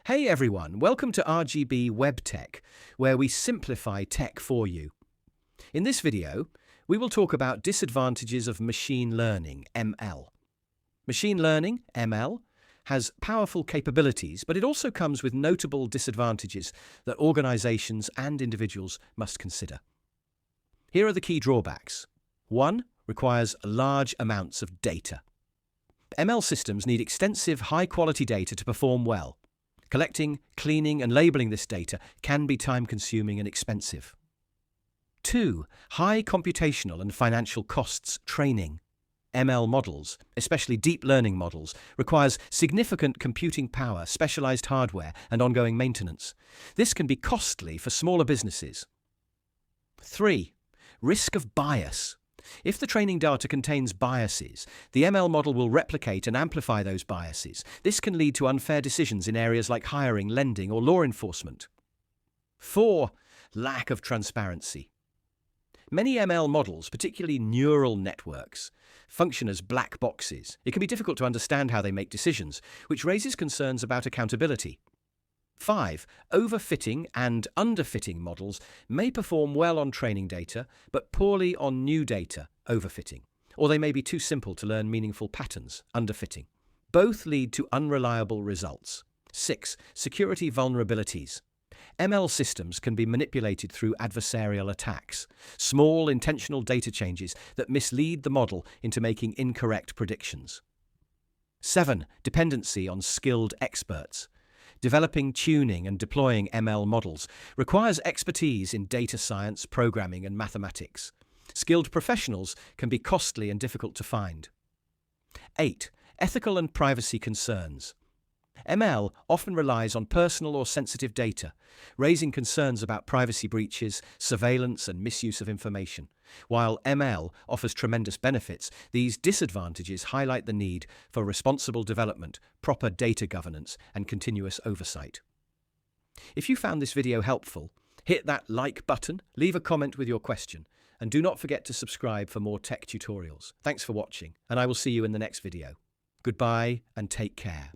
Hey everyone, welcome to RGB Web Tech, where we simplify tech for you. In this video, we will talk about disadvantages of machine learning, ML. Machine learning, ML, has powerful capabilities, but it also comes with notable disadvantages that organizations and individuals must consider. Here are the key drawbacks. 1. Requires large amounts of data. ML systems need extensive, high-quality data to perform well. Collecting, cleaning, and labeling this data can be time-consuming and expensive. 2. High computational and financial costs training. ML models, especially deep learning models, requires significant computing power, specialized hardware, and ongoing maintenance. This can be costly for smaller businesses. 3. Risk of bias. If the training data contains biases, the ML model will replicate and amplify those biases. This can lead to unfair decisions in areas like hiring, lending, or law enforcement. 4. Lack of transparency. Many ML models, particularly neural networks, function as black boxes. It can be difficult to understand how they make decisions, which raises concerns about accountability. 5. Overfitting and underfitting models may perform well on training data, but poorly on new data, overfitting, or they may be too simple to learn meaningful patterns, underfitting. Both lead to unreliable results. 6. Security vulnerabilities. ML systems can be manipulated through adversarial attacks, small intentional data changes that mislead the model into making incorrect predictions. 7. Dependency on skilled experts. Developing, tuning, and deploying ML models requires expertise in data science, programming, and mathematics. Skilled professionals can be costly and difficult to find. 8. Ethical and privacy concerns. ML often relies on personal or sensitive data, raising concerns about privacy breaches, surveillance, and misuse of information. While ML offers tremendous benefits, these disadvantages highlight the need for responsible development, proper data governance, and continuous oversight. If you found this video helpful, hit that like button, leave a comment with your question, and do not forget to subscribe for more tech tutorials. Thanks for watching, and I will see you in the next video. Goodbye and take care.